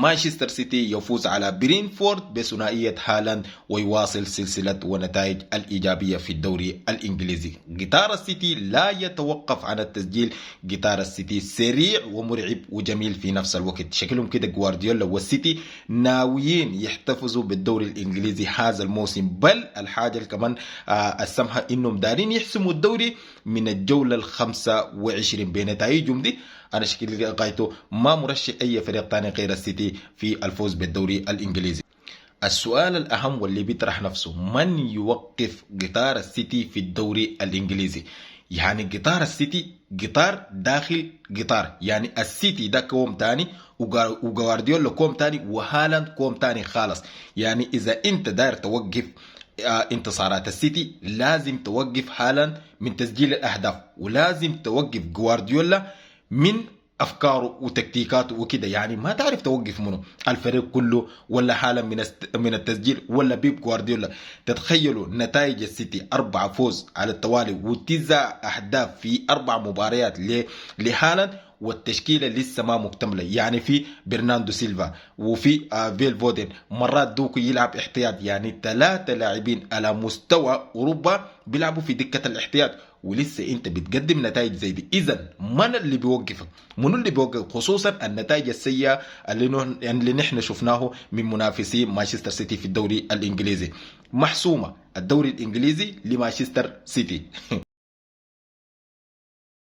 مانشستر سيتي يفوز على برينفورد بثنائية هالاند ويواصل سلسلة ونتائج الإيجابية في الدوري الإنجليزي. قطار السيتي لا يتوقف عن التسجيل، قطار السيتي سريع ومرعب وجميل في نفس الوقت. شكلهم كده جوارديولا والسيتي ناويين يحتفظوا بالدوري الإنجليزي هذا الموسم، بل الحاجة كمان السمحة إنهم دارين يحسموا الدوري من الجولة ال25 بنتائجهم دي. أنا شكلي غايته ما مرشح أي فريق تاني غير السيتي في الفوز بالدوري الإنجليزي. السؤال الأهم واللي بيطرح نفسه، من يوقف قطار السيتي في الدوري الإنجليزي؟ يعني قطار السيتي قطار داخل قطار، يعني السيتي ده كوم تاني وغوارديولا كوم تاني وهالاند كوم تاني خالص. يعني إذا أنت داير توقف انتصارات السيتي لازم توقف هالاند من تسجيل الأهداف، ولازم توقف غوارديولا من افكاره وتكتيكاته وكده. يعني ما تعرف توقف منه الفريق كله ولا حالا من التسجيل ولا بيب جوارديولا. تتخيلوا نتائج السيتي 4 فوز على التوالي و9 اهداف في 4 مباريات لهالاند، والتشكيله لسه ما مكتمله. يعني في برناردو سيلفا وفي فيل فودن، مرات دوكو يلعب احتياط. يعني 3 لاعبين على مستوى اوروبا بيلعبوا في دكه الاحتياط، ولسه انت بتقدم نتائج زي دي. اذا من اللي بيوقفك؟ منو اللي بيوقف؟ خصوصا النتائج السيئه اللي نحن شفناه من منافسي مانشستر سيتي في الدوري الانجليزي. محسومه الدوري الانجليزي لمانشستر سيتي.